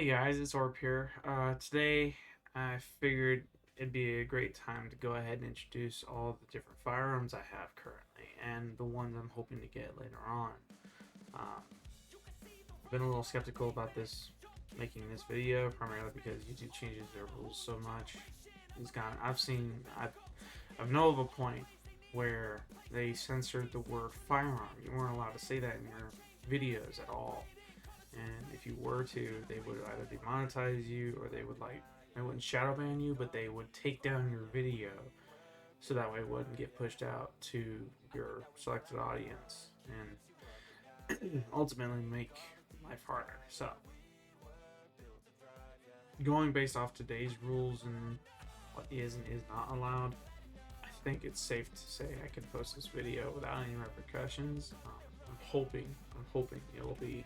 Hey guys, it's Orb here. Today I figured it'd be a great time to go ahead and introduce all the different firearms I have currently and the ones I'm hoping to get later on. Um, I've been a little skeptical about making this video, primarily because YouTube changes their rules so much. I've know of a point where they censored the word firearm. You weren't allowed to say that in your videos at all. And if you were to, they would either demonetize you or they wouldn't shadow ban you, but they would take down your video so that way it wouldn't get pushed out to your selected audience and ultimately make life harder. So, going based off today's rules and what is and is not allowed, I think it's safe to say I can post this video without any repercussions. I'm hoping it will be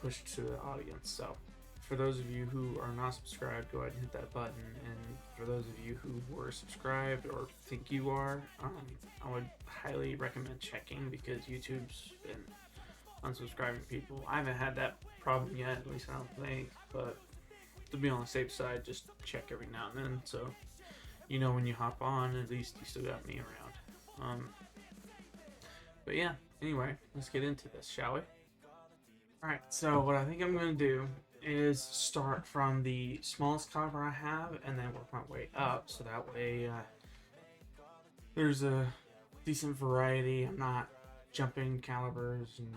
pushed to the audience. So, for those of you who are not subscribed, go ahead and hit that button. And for those of you who were subscribed or think you are, I would highly recommend checking because YouTube's been unsubscribing people. I haven't had that problem yet, at least I don't think. But to be on the safe side, just check every now and then. So, you know, when you hop on, at least you still got me around. But yeah, anyway, let's get into this, shall we? Alright, so what I think I'm going to do is start from the smallest caliber I have and then work my way up, so that way there's a decent variety. I'm not jumping calibers, and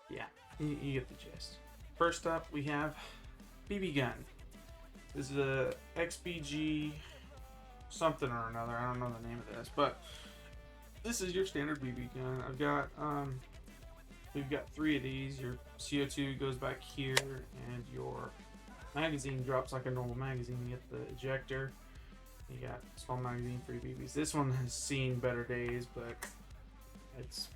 yeah, you get the gist. First up, we have BB gun. This is a XBG something or another. I don't know the name of this, but this is your standard BB gun. We've got 3 of these. Your CO2 goes back here, and your magazine drops like a normal magazine. You get the ejector. You got a small magazine for your BBs. This one has seen better days, but it's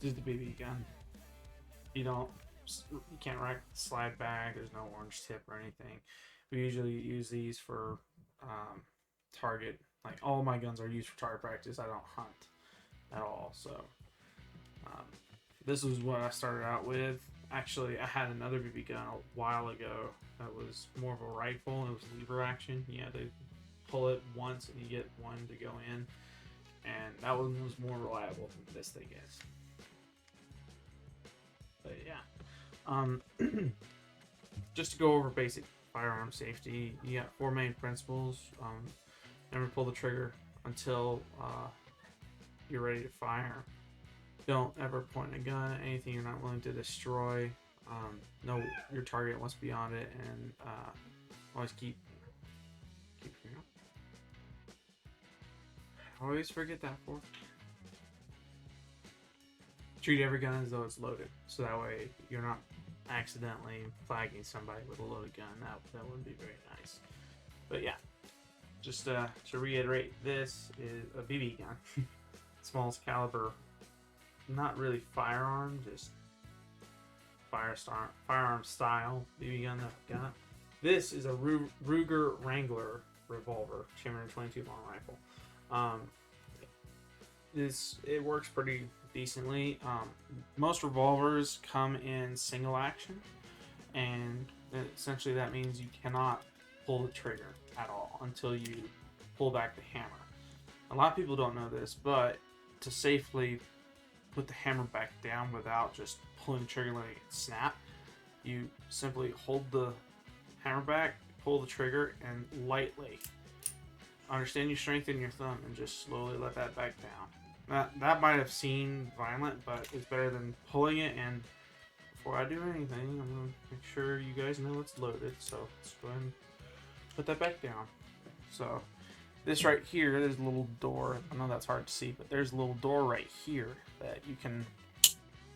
just a BB gun. You can't slide bag. There's no orange tip or anything. We usually use these for target. Like, all my guns are used for target practice. I don't hunt at all. So this was what I started out with. Actually, I had another BB gun a while ago that was more of a rifle. It was lever action. You had to pull it once and you get one to go in. And that one was more reliable than this thing is. But yeah. Just to go over basic firearm safety, you got 4 main principles. Never pull the trigger until you're ready to fire. Don't ever point a gun at anything you're not willing to destroy. Know your target once beyond it, and always keep. I always forget that for. Treat every gun as though it's loaded, so that way you're not accidentally flagging somebody with a loaded gun. That wouldn't be very nice. But yeah. Just to reiterate, this is a BB gun. Smallest caliber, not really firearm, just firearm style BB gun that I've got. This is a Ruger Wrangler revolver, 222 long rifle. It works pretty decently. Most revolvers come in single action, and essentially that means you cannot pull the trigger at all until you pull back the hammer. A lot of people don't know this, but to safely put the hammer back down without just pulling the trigger letting it snap, you simply hold the hammer back, pull the trigger, and lightly understand your strength in your thumb and just slowly let that back down. That might have seemed violent, but it's better than pulling it. And before I do anything, I'm going to make sure you guys know it's loaded, so let's go ahead and put that back down. So this right here, there's a little door. I know that's hard to see, but there's a little door right here that you can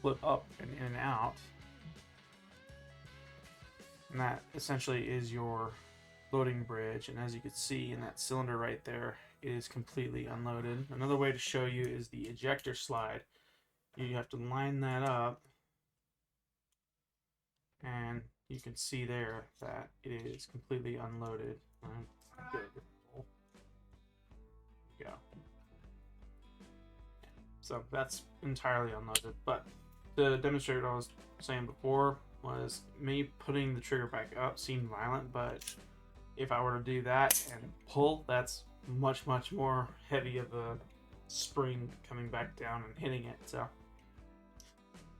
flip up and in and out. And that essentially is your loading bridge. And as you can see in that cylinder right there, it is completely unloaded. Another way to show you is the ejector slide. You have to line that up, and you can see there that it is completely unloaded. Good. There you go. So that's entirely unloaded. But to demonstrate what I was saying before was me putting the trigger back up seemed violent, but if I were to do that and pull, that's much more heavy of a spring coming back down and hitting it. So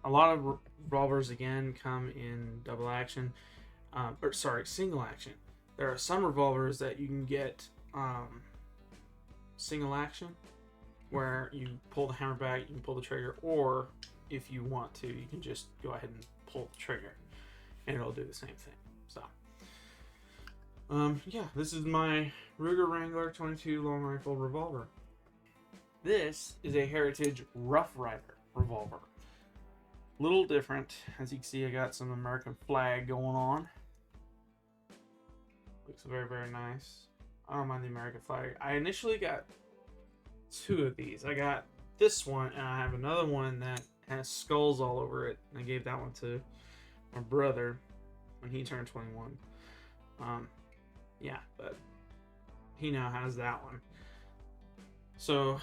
a lot of revolvers again come in double action, or sorry, single action. There are some revolvers that you can get single action, where you pull the hammer back, you can pull the trigger, or if you want to, you can just go ahead and pull the trigger, and it'll do the same thing. So, yeah, this is my Ruger Wrangler 22 long rifle revolver. This is a Heritage Rough Rider revolver. Little different. As you can see, I got some American flag going on. Looks very nice. I don't mind the American flag. I initially got 2 of these. I got this one, and I have another one that has skulls all over it. I gave that one to my brother when he turned 21. Yeah, but he now has that one. So,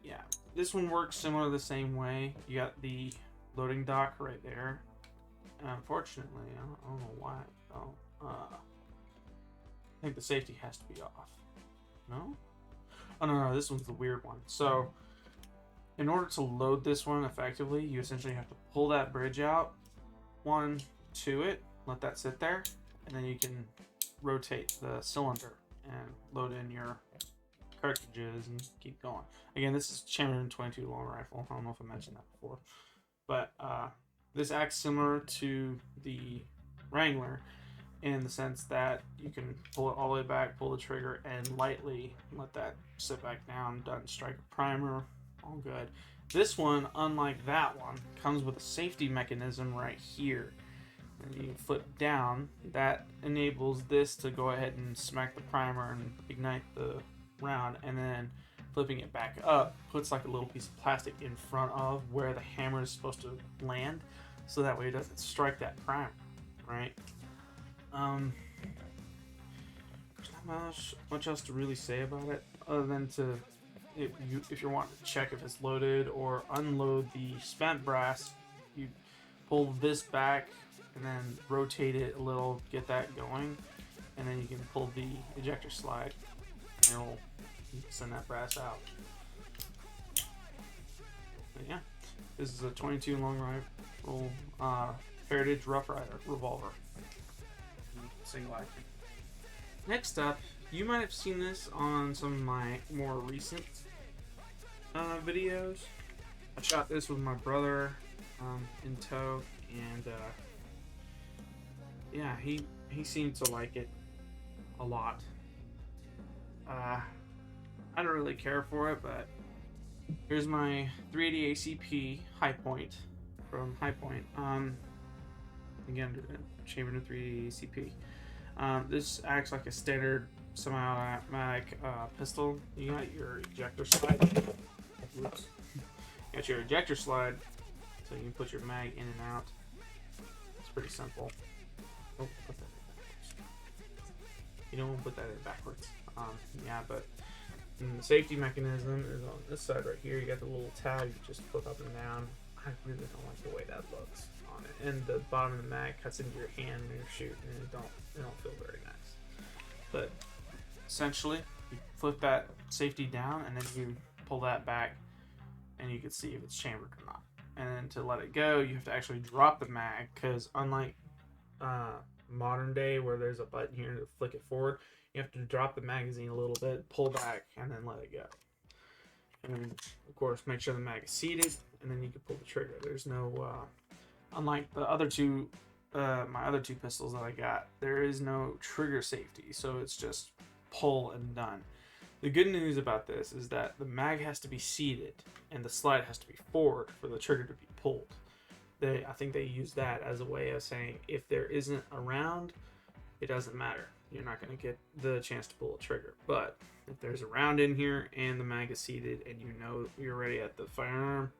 yeah, this one works similar the same way. You got the loading dock right there. And unfortunately, I don't know why. I think the safety has to be off. No? Oh, no, this one's the weird one. So, in order to load this one effectively, you essentially have to pull that bridge out, one to it, let that sit there, and then you can rotate the cylinder and load in your cartridges and keep going. Again, this is Chamberlain 22 long rifle. I don't know if I mentioned that before, but this acts similar to the Wrangler in the sense that you can pull it all the way back, pull the trigger, and lightly let that sit back down. Done. Strike a primer, all good. This one, unlike that one, comes with a safety mechanism right here. And you flip down, that enables this to go ahead and smack the primer and ignite the round, and then flipping it back up puts like a little piece of plastic in front of where the hammer is supposed to land, so that way it doesn't strike that primer, right? There's not much else to really say about it, other than to, if you're wanting to check if it's loaded or unload the spent brass, you pull this back and then rotate it a little, get that going, and then you can pull the ejector slide and it'll send that brass out. But yeah, this is a 22 long rifle Heritage Rough Rider revolver, single action. Next up, you might have seen this on some of my more recent videos. I shot this with my brother in tow, and yeah, he seemed to like it a lot. I don't really care for it, but here's my 380 ACP High Point from High Point. Again, Chamberlain 380 ACP. This acts like a standard semi-automatic pistol. You got your ejector slide. Oops. You got your ejector slide, so you can put your mag in and out. It's pretty simple. Oh, put that in backwards. You don't want to put that in backwards. Yeah, but the safety mechanism is on this side right here. You got the little tab you just flip up and down. I really don't like the way that looks on it. And the bottom of the mag cuts into your hand when you're shooting, and it don't feel very nice. But essentially, you flip that safety down, and then you pull that back, and you can see if it's chambered or not. And then to let it go, you have to actually drop the mag, because unlike modern day where there's a button here to flick it forward, you have to drop the magazine a little bit, pull back, and then let it go. And then, of course, make sure the mag is seated, and then you can pull the trigger. There's no, unlike the other two, my other two pistols that I got, there is no trigger safety, so it's just pull and done. The good news about this is that the mag has to be seated, and the slide has to be forward for the trigger to be pulled. I think they use that as a way of saying if there isn't a round, it doesn't matter. You're not going to get the chance to pull a trigger. But if there's a round in here and the mag is seated and you know you're ready at the fire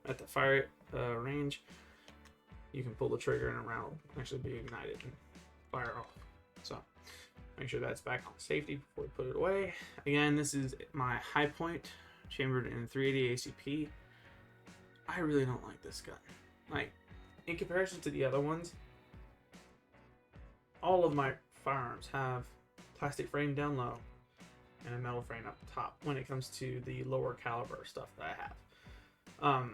range, you can pull the trigger and a round will actually be ignited and fire off. So make sure that's back on safety before you put it away. Again, this is my High Point chambered in 380 ACP. I really don't like this gun. Like, in comparison to the other ones, all of my firearms have plastic frame down low and a metal frame up top when it comes to the lower caliber stuff that I have.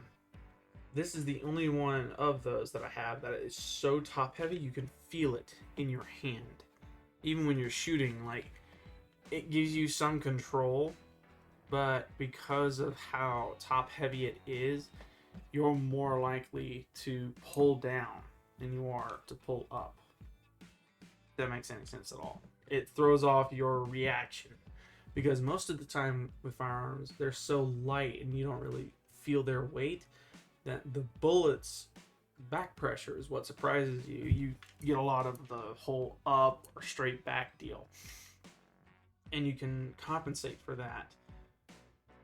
This is the only one of those that I have that is so top heavy you can feel it in your hand. Even when you're shooting, like, it gives you some control, but because of how top heavy it is, you're more likely to pull down than you are to pull up. If that makes any sense at all. It throws off your reaction because most of the time with firearms, they're so light and you don't really feel their weight that the bullets back pressure is what surprises you. You get a lot of the whole up or straight back deal, and you can compensate for that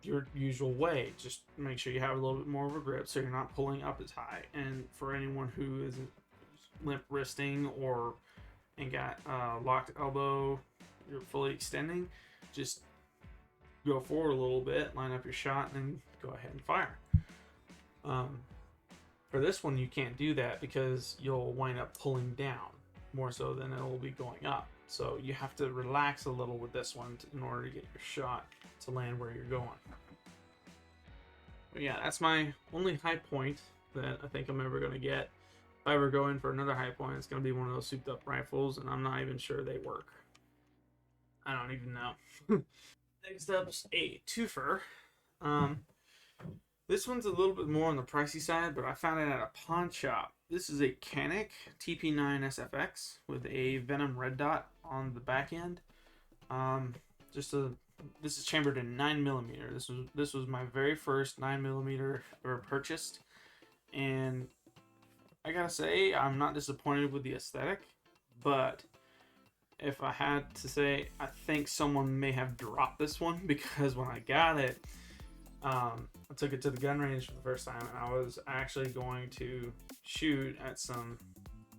your usual way. Just make sure you have a little bit more of a grip so you're not pulling up as high. And for anyone who is limp wristing or and got locked elbow, you're fully extending, just go forward a little bit, line up your shot, and then go ahead and fire. For this one, you can't do that because you'll wind up pulling down more so than it will be going up. So you have to relax a little with this one in order to get your shot to land where you're going. But yeah, that's my only high point that I think I'm ever going to get. If I ever go in for another high point, it's going to be one of those souped up rifles, and I'm not even sure they work. I don't even know. Next up's a twofer. This one's a little bit more on the pricey side, but I found it at a pawn shop. This is a Canic TP9 SFX with a Venom red dot on the back end. This is chambered in 9mm. This was my very first 9mm ever purchased, and I gotta say I'm not disappointed with the aesthetic, but if I had to say, I think someone may have dropped this one because when I got it, I took it to the gun range for the first time, and I was actually going to shoot at some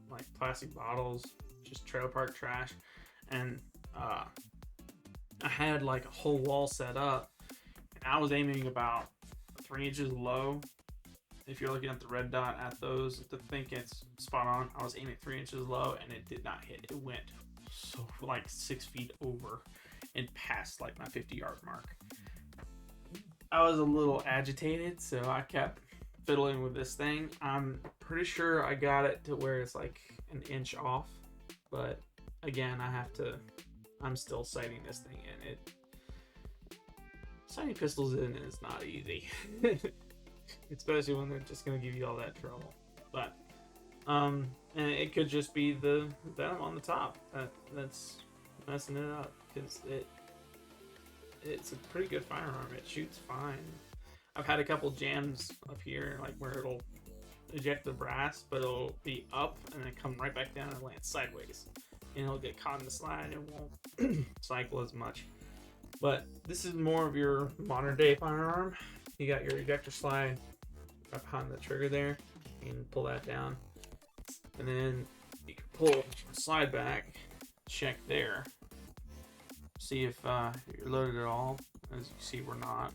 like plastic bottles, just trailer park trash, and I had like a whole wall set up, and I was aiming about 3 inches low. If you're looking at the red dot at those to think it's spot on, I was aiming 3 inches low, and it did not hit. It went so like 6 feet over and past like my 50-yard mark. I was a little agitated, so I kept fiddling with this thing. I'm pretty sure I got it to where it's like an inch off, but again, I'm still sighting this thing in. Sighting pistols in is not easy, especially when they're just gonna give you all that trouble. But and it could just be the venom on the top that's messing it up, because it's a pretty good firearm. It shoots fine. I've had a couple jams up here, like where it'll eject the brass, but it'll be up and then come right back down and land sideways. And it'll get caught in the slide and it won't cycle as much. But this is more of your modern day firearm. You got your ejector slide right behind the trigger there. You can pull that down. And then you can pull the slide back, check there. See if you're loaded at all. As you see, we're not.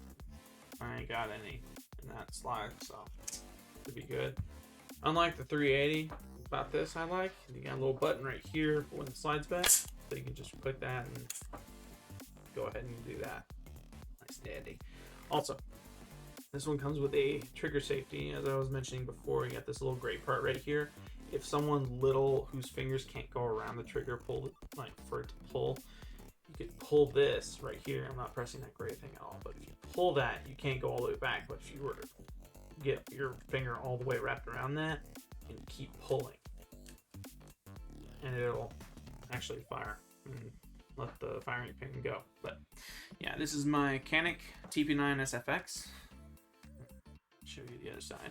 I ain't got any in that slide, so should be good. Unlike the 380, about this I like, you got a little button right here for when the slides back, so you can just click that and go ahead and do that. Nice and dandy. Also, this one comes with a trigger safety. As I was mentioning before, you got this little gray part right here. If someone little whose fingers can't go around the trigger pull, like for it to pull, you could pull this right here. I'm not pressing that gray thing at all, but if you pull that, you can't go all the way back. But if you were to get your finger all the way wrapped around that and keep pulling, and it'll actually fire and let the firing pin go. But yeah, this is my Canic TP9 SFX. Show you the other side.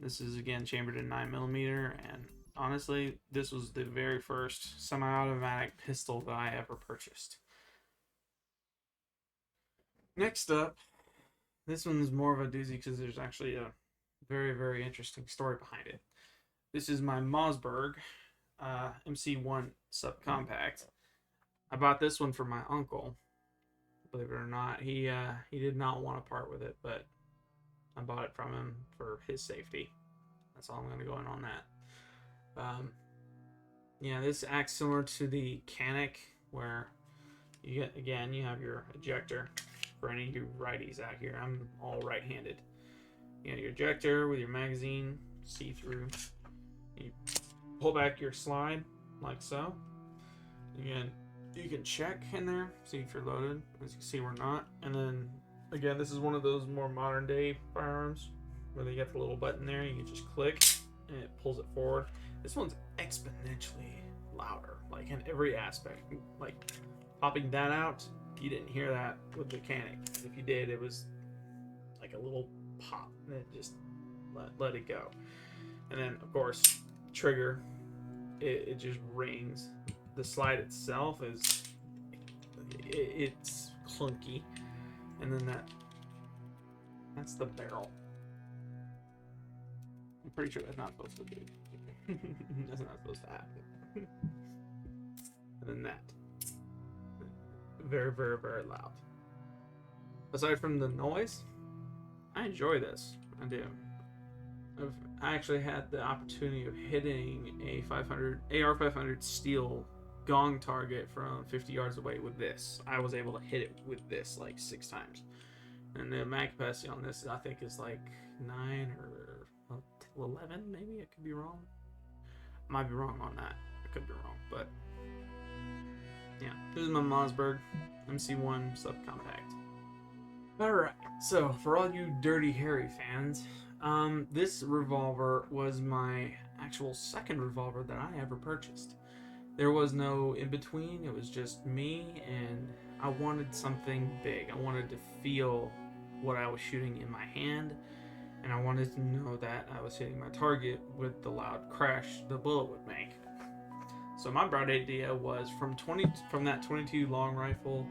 This is again chambered in 9mm, and honestly, this was the very first semi-automatic pistol that I ever purchased. Next up, this one's more of a doozy because there's actually a very, very interesting story behind it. This is my Mossberg MC1 subcompact. I bought this one for my uncle believe it or not. He did not want to part with it, but I bought it from him for his safety. That's all I'm going to go in on that. Yeah, this acts similar to the Canic, where you have your ejector. For any of you righties out here, I'm all right-handed. You got your ejector with your magazine, see-through. You pull back your slide like so. Again, you can check in there, see if you're loaded. As you can see, we're not. And then again, this is one of those more modern day firearms where they get the little button there. You can just click and it pulls it forward. This one's exponentially louder, like in every aspect. Like popping that out, you didn't hear that with the Canic. If you did, it was like a little pop and it just let it go. And then of course, trigger, it just rings. The slide itself it's clunky, and then that's the barrel. I'm pretty sure that's not supposed to be. That's not supposed to happen. And then that, very, very, very loud. Aside from the noise, I enjoy this. I do. I actually had the opportunity of hitting a AR-500 steel gong target from 50 yards away with this. I was able to hit it with this like 6 times. And the mag capacity on this, I think, is like 9 or 11, maybe. I could be wrong. I might be wrong on that. I could be wrong, but yeah. This is my Mossberg MC1 subcompact. Alright, so for all you Dirty Harry fans, this revolver was my actual second revolver that I ever purchased. There was no in-between. It was just me, and I wanted something big. I wanted to feel what I was shooting in my hand, and I wanted to know that I was hitting my target with the loud crash the bullet would make. So my bright idea was from that 22 long rifle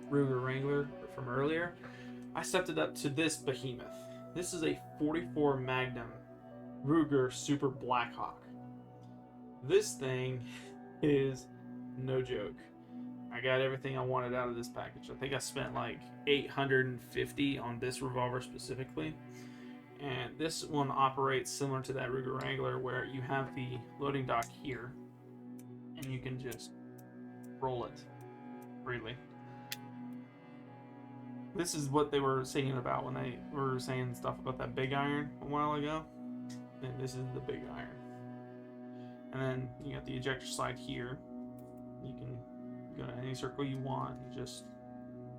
Ruger Wrangler from earlier, I stepped it up to this behemoth. This is a 44 Magnum Ruger Super Blackhawk. This thing is no joke. I got everything I wanted out of this package. I think I spent like $850 on this revolver specifically. And this one operates similar to that Ruger Wrangler, where you have the loading dock here and you can just roll it freely. This is what they were saying about when they were saying stuff about that big iron a while ago. And this is the big iron. And then you got the ejector slide here. You can go to any circle you want. You just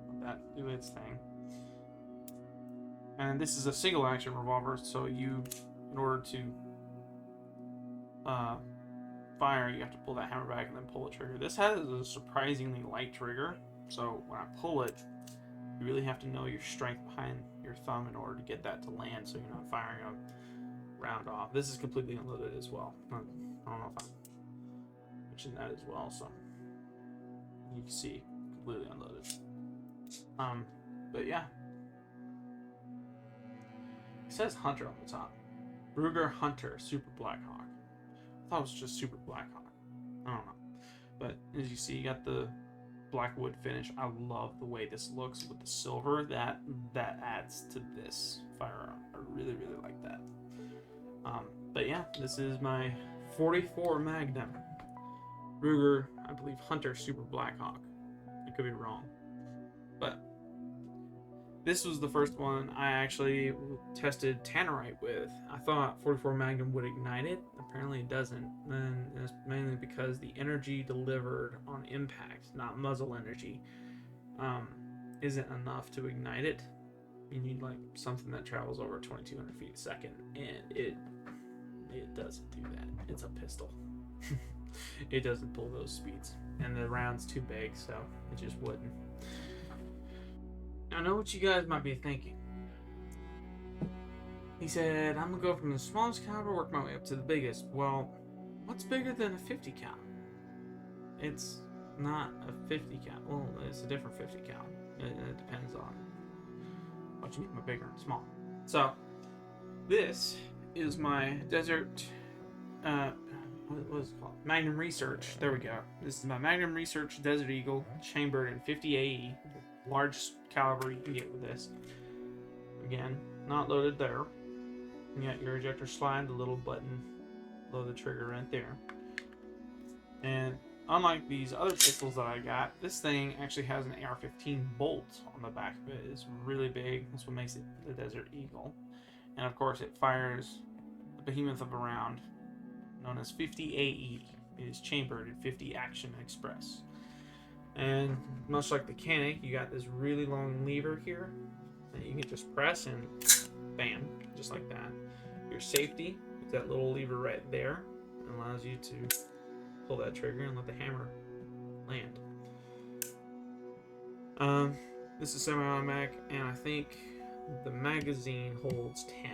let that do its thing. And this is a single action revolver, so you, in order to fire, you have to pull that hammer back and then pull the trigger. This has a surprisingly light trigger, so when I pull it, you really have to know your strength behind your thumb in order to get that to land, so you're not firing a round off. This is completely unloaded as well. I don't know if I mentioned that as well, so you can see completely unloaded. But yeah, it says Hunter on the top. Ruger Hunter Super Blackhawk. I thought it was just Super Blackhawk. I don't know, but as you see, you got the black wood finish. I love the way this looks with the silver. That adds to this firearm. I really, really like that. But yeah, this is my 44 Magnum Ruger, I believe, Hunter Super Blackhawk. I could be wrong, but this was the first one I actually tested tannerite with. I thought 44 Magnum would ignite it. Apparently it doesn't, and it's mainly because the energy delivered on impact, not muzzle energy, isn't enough to ignite it. You need like something that travels over 2,200 feet a second, and it doesn't do that. It's a pistol. It doesn't pull those speeds, and the round's too big, so it just wouldn't. I know what you guys might be thinking. He said, I'm gonna go from the smallest caliber, work my way up to the biggest. Well, what's bigger than a 50 cal? It's not a 50 cal. Well, it's a different 50 cal. It depends on what you mean by bigger and small. So, this is my Desert, what was it called? Magnum Research. There we go. This is my Magnum Research Desert Eagle, chambered in 50 AE. Large caliber you can get with this. Again, not loaded there. You got your ejector slide, the little button below the trigger right there. And unlike these other pistols that I got, this thing actually has an AR-15 bolt on the back of it. It's really big. That's what makes it the Desert Eagle. And of course, it fires the behemoth of a round known as 50 AE. It is chambered in 50 Action Express. And much like the Canic, you got this really long lever here that you can just press and bam, just like that. Your safety is that little lever right there. It allows you to pull that trigger and let the hammer land. This is semi-automatic, and I think the magazine holds 10.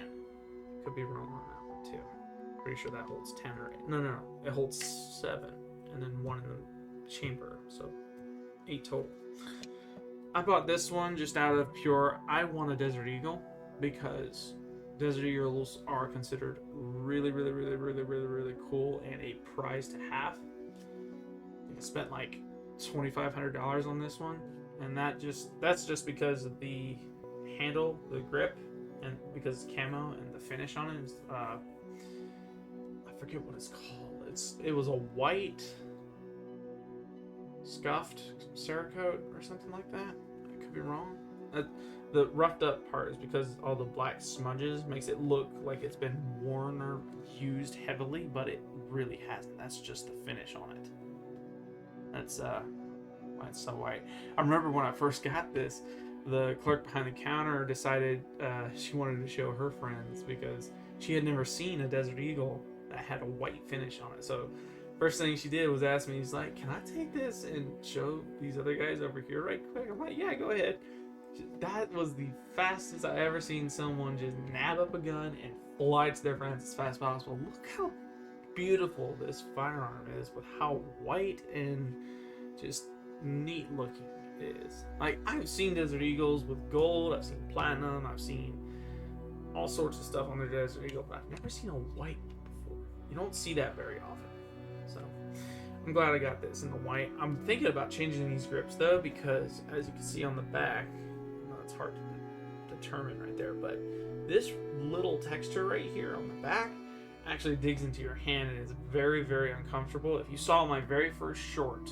Could be wrong on that one too. Pretty sure that holds 10 or 8. No. It holds 7, and then 1 in the chamber, so 8 total. I bought this one just out of pure, I want a Desert Eagle, because Desert Eagles are considered really cool and a prize to have. I spent like $2,500 on this one, and that's just because of the handle, the grip, and because it's camo and the finish on it is, I forget what it's called. It was a white scuffed Cerakote or something like that. I could be wrong. The roughed up part is because all the black smudges makes it look like it's been worn or used heavily, but it really hasn't. That's just the finish on it. That's why it's so white. I remember when I first got this, the clerk behind the counter decided she wanted to show her friends because she had never seen a Desert Eagle that had a white finish on it. So first thing she did was ask me, he's like, "Can I take this and show these other guys over here right quick?" I'm like, "Yeah, go ahead." That was the fastest I ever seen someone just nab up a gun and fly to their friends as fast as possible. Look how beautiful this firearm is with how white and just neat looking it is. Like, I've seen Desert Eagles with gold, I've seen platinum, I've seen all sorts of stuff on the Desert Eagle, but I've never seen a white one before. You don't see that very often. So I'm glad I got this in the white. I'm thinking about changing these grips though, because as you can see on the back, it's hard to determine right there, but this little texture right here on the back actually digs into your hand and is very uncomfortable. If you saw my very first short,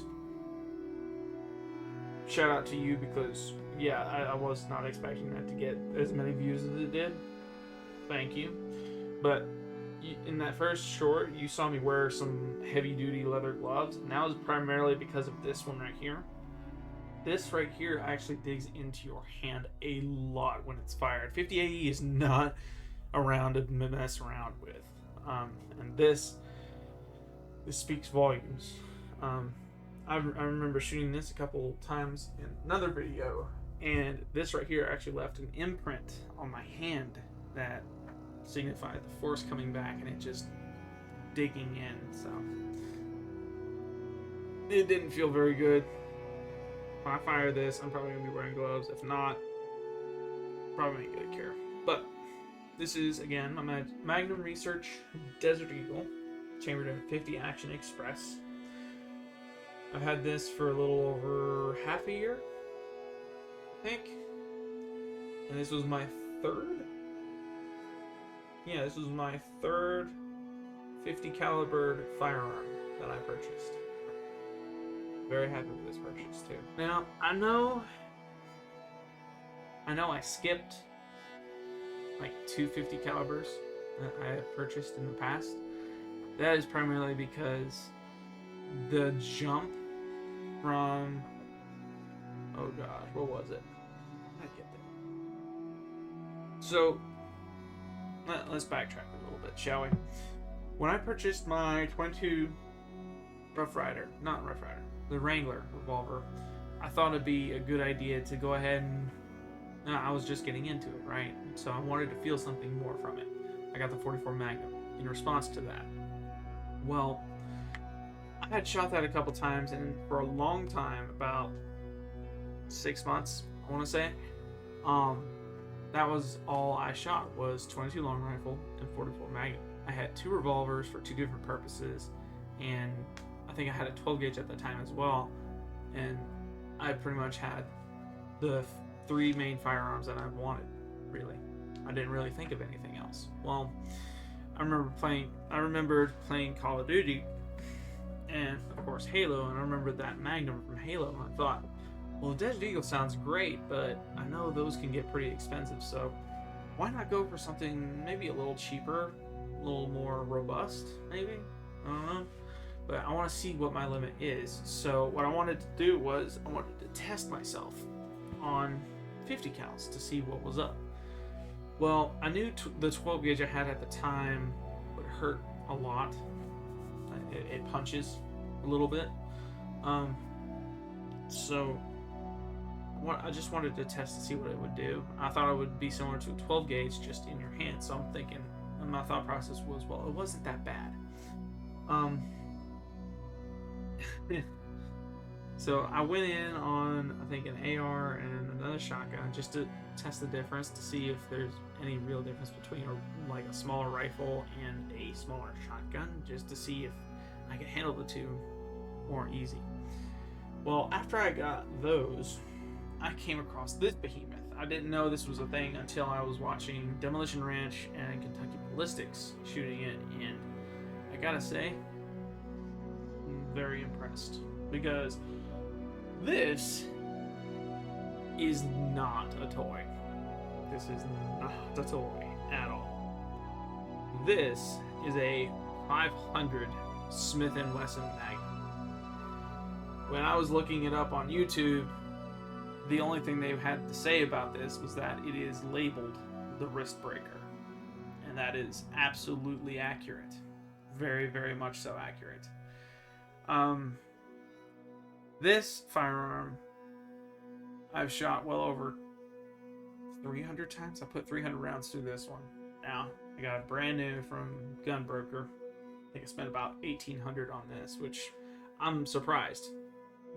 shout out to you, because yeah, I was not expecting that to get as many views as it did. Thank you. But in that first short, you saw me wear some heavy duty leather gloves, and that was primarily because of this one right here. This right here actually digs into your hand a lot when it's fired. 50 AE is not around to mess around with. And this speaks volumes. I remember shooting this a couple times in another video, and this right here actually left an imprint on my hand that signified the force coming back and it just digging in. So it didn't feel very good. When I fire this, I'm probably going to be wearing gloves. If not, probably ain't going to care. But this is, again, my Magnum Research Desert Eagle, chambered in 50 Action Express. I've had this for a little over half a year, I think. And this was my third? Yeah, this was my third 50 caliber firearm that I purchased. Very happy with this purchase too. Now, I know I skipped like 250 calibers that I have purchased in the past. That is primarily because the jump from, oh gosh, what was it? I get that. So let's backtrack a little bit, shall we? When I purchased my 22 the Wrangler revolver, I thought it'd be a good idea to go ahead and, I was just getting into it, right? So I wanted to feel something more from it. I got the 44 Magnum in response to that. Well, I had shot that a couple times, and for a long time, about 6 months, I want to say, that was all I shot was 22 long rifle and 44 Magnum. I had 2 revolvers for 2 different purposes, and I think I had a 12 gauge at the time as well, and I pretty much had the three main firearms that I wanted. Really, I didn't really think of anything else. Well, I remembered playing Call of Duty, and of course Halo, and I remembered that Magnum from Halo, and I thought, well, Desert Eagle sounds great, but I know those can get pretty expensive, so why not go for something maybe a little cheaper, a little more robust, maybe? I don't know. But I want to see what my limit is. So what I wanted to do was I wanted to test myself on 50 cals to see what was up. Well, I knew the 12 gauge I had at the time would hurt a lot. It punches a little bit. So I just wanted to test to see what it would do. I thought it would be similar to a 12 gauge, just in your hand. So I'm thinking, and my thought process was, well, it wasn't that bad. So I went in on, I think, an AR and another shotgun just to test the difference, to see if there's any real difference between like a smaller rifle and a smaller shotgun, just to see if I could handle the two more easy. Well, after I got those, I came across this behemoth. I didn't know this was a thing until I was watching Demolition Ranch and Kentucky Ballistics shooting it, and I gotta say, I'm very impressed, because this is not a toy. This is not a toy at all. This is a 500 Smith & Wesson Magnum. When I was looking it up on YouTube, the only thing they had to say about this was that it is labeled the wrist breaker. And that is absolutely accurate. Very, very much so accurate. This firearm, I've shot well over 300 times. I put 300 rounds through this one. Now, I got it brand new from Gunbroker. I think I spent about 1,800 on this, which I'm surprised.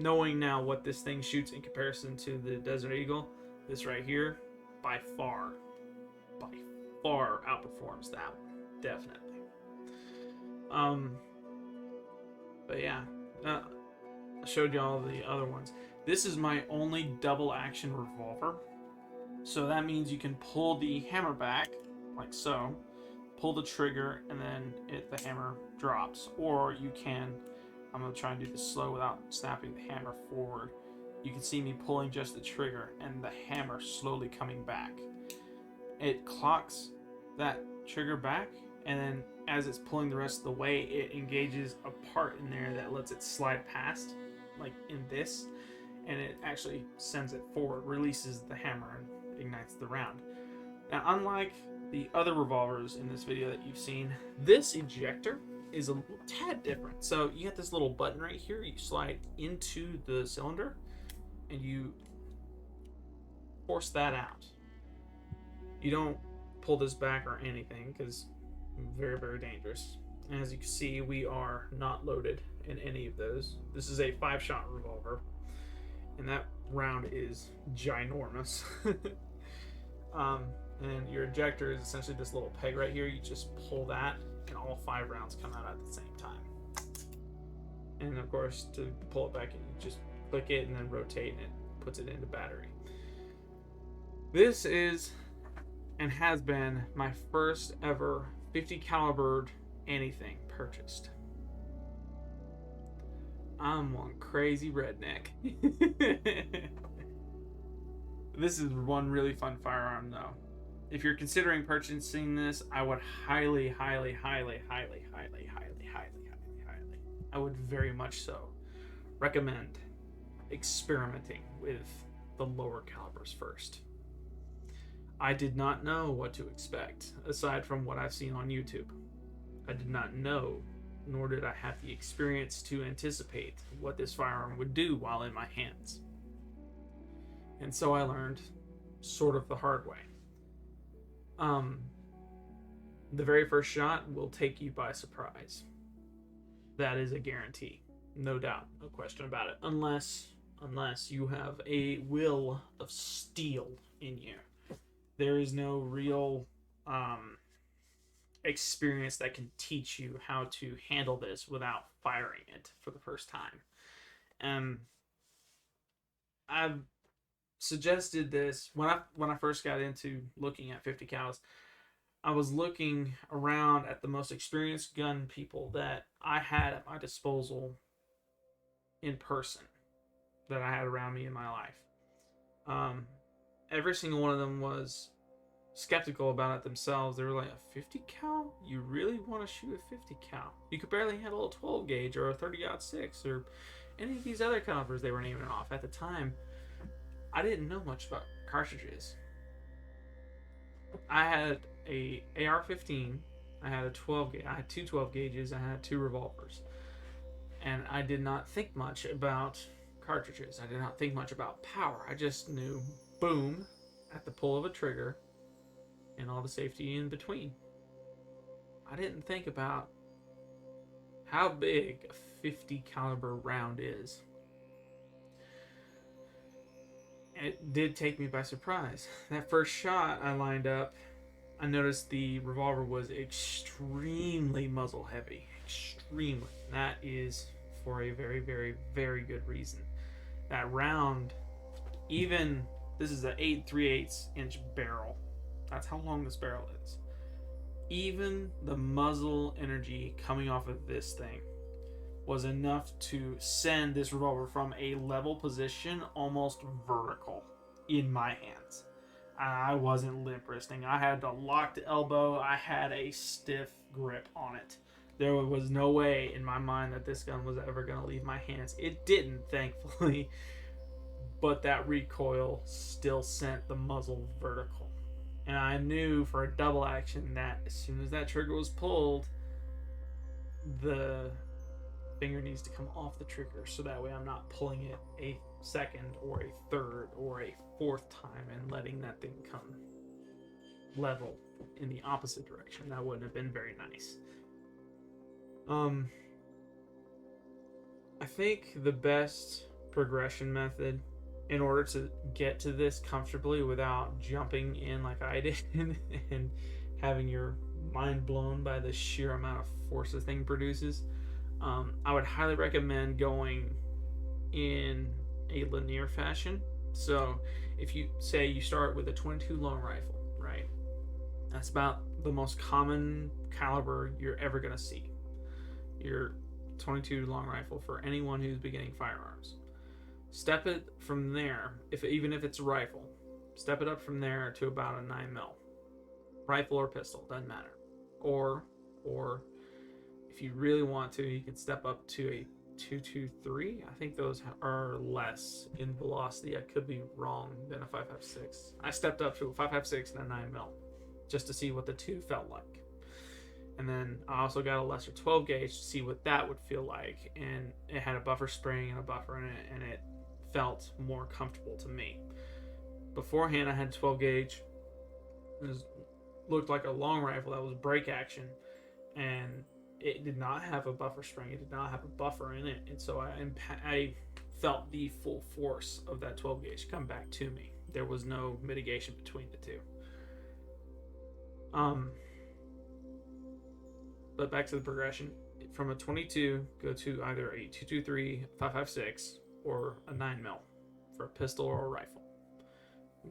Knowing now what this thing shoots in comparison to the Desert Eagle, this right here, by far outperforms that one. Definitely. But yeah, I showed y'all the other ones. This is my only double action revolver. So that means you can pull the hammer back, like so, pull the trigger, and then the hammer drops. Or you can, I'm going to try and do this slow without snapping the hammer forward. You can see me pulling just the trigger and the hammer slowly coming back. It clocks that trigger back, and then as it's pulling the rest of the way, it engages a part in there that lets it slide past, like in this, and it actually sends it forward, releases the hammer, and ignites the round. Now, unlike the other revolvers in this video that you've seen, this ejector is a little tad different. So you got this little button right here, you slide into the cylinder, and you force that out. You don't pull this back or anything, because very, very dangerous. And as you can see, we are not loaded in any of those. This is a 5-shot revolver, and that round is ginormous. And your ejector is essentially this little peg right here. You just pull that, and all 5 rounds come out at the same time. And of course, to pull it back, you just click it and then rotate, and it puts it into battery. This is and has been my first ever 50 calibered anything purchased. I'm one crazy redneck. This is one really fun firearm though. If you're considering purchasing this, I would highly, I would very much so recommend experimenting with the lower calibers first. I did not know what to expect, aside from what I've seen on YouTube. I did not know, nor did I have the experience to anticipate what this firearm would do while in my hands. And so I learned sort of the hard way. The very first shot will take you by surprise. That is a guarantee. No doubt, no question about it. Unless you have a will of steel in you. There is no real experience that can teach you how to handle this without firing it for the first time. I've suggested this when I first got into looking at 50 cals. I was looking around at the most experienced gun people that I had at my disposal in person, that I had around me in my life. Um, every single one of them was skeptical about it themselves. They were like, a 50 cal? You really want to shoot a 50 cal? You could barely handle a 12 gauge or a 30-06 or any of these other calibers they were naming off. At the time, I didn't know much about cartridges. I had a AR-15. I had a 12 gauge. I had two 12 gauges. I had two revolvers, and I did not think much about cartridges. I did not think much about power. I just knew boom at the pull of a trigger and all the safety in between. I didn't think about how big a 50 caliber round is. It did take me by surprise. That first shot I lined up, I noticed the revolver was extremely muzzle heavy. Extremely. And that is for a very, very, very good reason. That round, even, this is an 8 3/8 inch barrel. That's how long this barrel is. Even the muzzle energy coming off of this thing was enough to send this revolver from a level position almost vertical in my hands. I wasn't limp wristing. I had a locked elbow. I had a stiff grip on it. There was no way in my mind that this gun was ever going to leave my hands. It didn't, thankfully, but that recoil still sent the muzzle vertical. And I knew for a double action that as soon as that trigger was pulled, the finger needs to come off the trigger, so that way I'm not pulling it a second or a third or a fourth time and letting that thing come level in the opposite direction. That wouldn't have been very nice. I think the best progression method in order to get to this comfortably without jumping in like I did and having your mind blown by the sheer amount of force this thing produces, I would highly recommend going in a linear fashion. So if you say you start with a 22 long rifle, right? That's about the most common caliber you're ever going to see. Your 22 long rifle for anyone who's beginning firearms. Step it from there, even if it's a rifle, step it up from there to about a 9mm. Rifle or pistol, doesn't matter. Or if you really want to, you can step up to a 223. I think those are less in velocity. I could be wrong than a 5.56. I stepped up to a 5.56 and a 9mm just to see what the two felt like. And then I also got a lesser 12 gauge to see what that would feel like. And it had a buffer spring and a buffer in it, and it felt more comfortable to me. Beforehand, I had 12 gauge. It looked like a long rifle that was break action, and it did not have a buffer spring. It did not have a buffer in it, and so I felt the full force of that 12 gauge come back to me. There was no mitigation between the two. But back to the progression. From a 22, go to either a 223, 5.56, or a 9mm for a pistol or a rifle.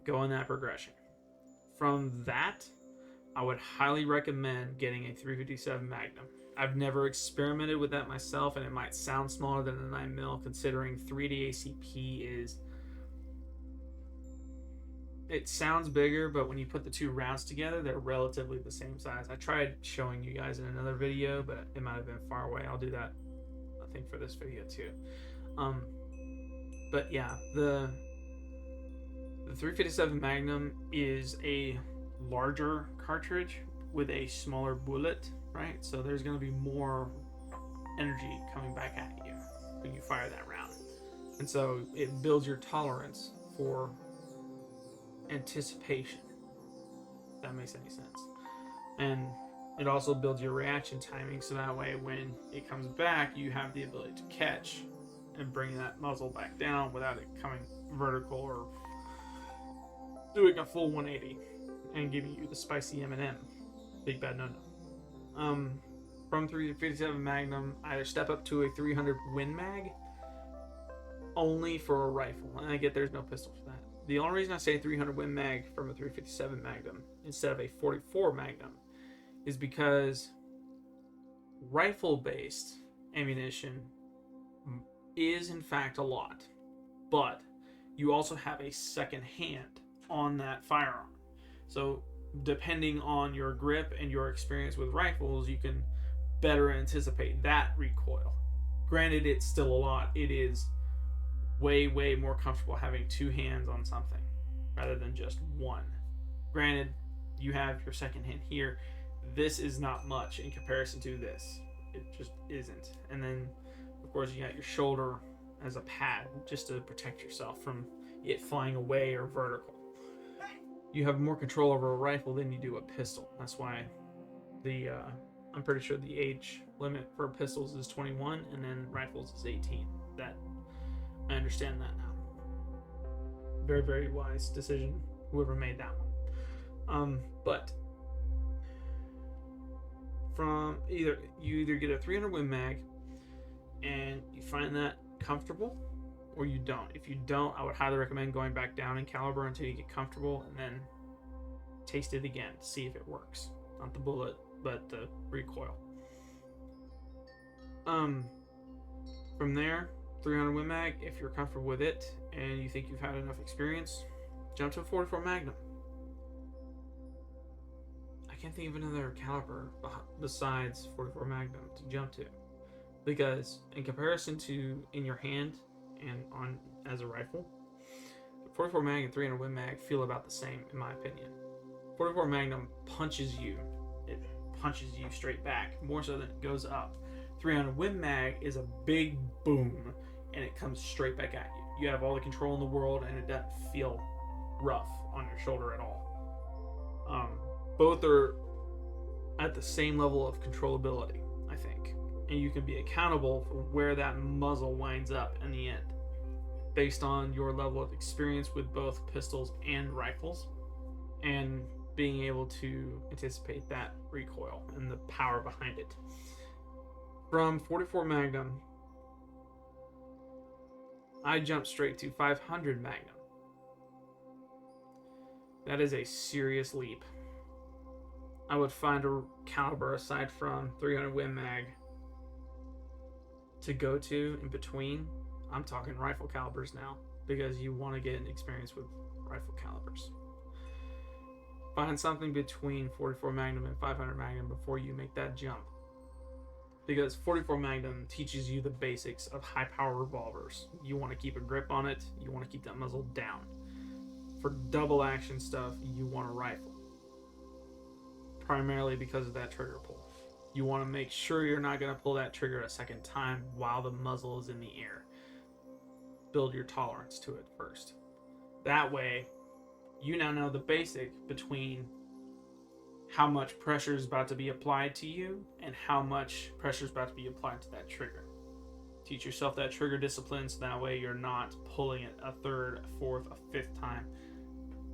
Go in that progression. From that, I would highly recommend getting a 357 Magnum. I've never experimented with that myself, and it might sound smaller than a 9mm, considering 3D ACP is... It sounds bigger, but when you put the two rounds together, they're relatively the same size. I tried showing you guys in another video, but it might have been far away. I'll do that, I think, for this video too. But yeah, the 357 Magnum is a larger cartridge with a smaller bullet, right? So there's going to be more energy coming back at you when you fire that round. And so it builds your tolerance for anticipation, if that makes any sense. And it also builds your reaction timing, so that way when it comes back, you have the ability to catch and bring that muzzle back down without it coming vertical or doing a full 180 and giving you the spicy M&M. Big bad no-no. From 357 Magnum, either step up to a 300 Win Mag only for a rifle. And I get there's no pistol for that. The only reason I say 300 Win Mag from a 357 Magnum instead of a 44 Magnum is because rifle-based ammunition is in fact a lot, but you also have a second hand on that firearm. So depending on your grip and your experience with rifles, you can better anticipate that recoil. Granted, it's still a lot. It is way, way more comfortable having two hands on something rather than just one. Granted, you have your second hand here. This is not much in comparison to this. It just isn't. And then, of course, you got your shoulder as a pad just to protect yourself from it flying away or vertical. You have more control over a rifle than you do a pistol. That's why I'm pretty sure the age limit for pistols is 21 and then rifles is 18. That I understand that now. Very, very wise decision, whoever made that one. But from you either get a 300 Win Mag and you find that comfortable, or you don't. If you don't, I would highly recommend going back down in caliber until you get comfortable and then taste it again to see if it works. Not the bullet, but the recoil. From there, 300 Win Mag, if you're comfortable with it and you think you've had enough experience, jump to a 44 Magnum. I can't think of another caliber besides 44 Magnum to jump to, because in comparison to in your hand and on as a rifle, 44 Mag and 300 Win Mag feel about the same in my opinion. 44 Magnum punches you. It punches you straight back more so than it goes up. 300 Win Mag is a big boom and it comes straight back at you. You have all the control in the world and it doesn't feel rough on your shoulder at all. Both are at the same level of controllability, I think, and you can be accountable for where that muzzle winds up in the end based on your level of experience with both pistols and rifles and being able to anticipate that recoil and the power behind it. From 44 Magnum, I jumped straight to 500 Magnum. That is a serious leap. I would find a caliber aside from 300 Win Mag to go to in between. I'm talking rifle calibers now because you want to get an experience with rifle calibers. Find something between 44 Magnum and 500 Magnum before you make that jump, because 44 Magnum teaches you the basics of high power revolvers. You want to keep a grip on it. You want to keep that muzzle down. For double action stuff, you want a rifle, primarily because of that trigger pull. You want to make sure you're not going to pull that trigger a second time while the muzzle is in the air. Build your tolerance to it first. That way, you now know the basic between how much pressure is about to be applied to you and how much pressure is about to be applied to that trigger. Teach yourself that trigger discipline so that way you're not pulling it a third, a fourth, a fifth time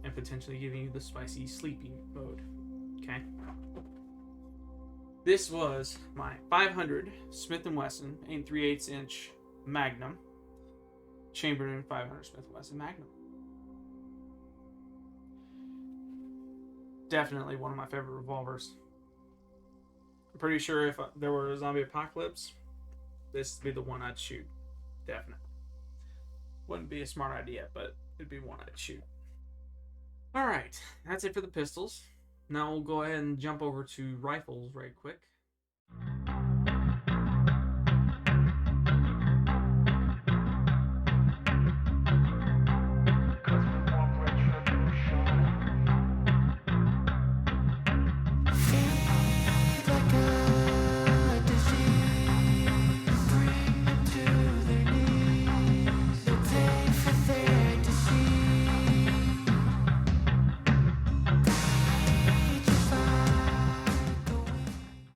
and potentially giving you the spicy sleeping mode. Okay? This was my 500 Smith & Wesson 8 3/8 inch Magnum, chambered in 500 Smith & Wesson Magnum. Definitely one of my favorite revolvers. I'm pretty sure if there were a zombie apocalypse, this would be the one I'd shoot. Definitely. Wouldn't be a smart idea, but it'd be one I'd shoot. Alright, that's it for the pistols. Now we'll go ahead and jump over to rifles right quick.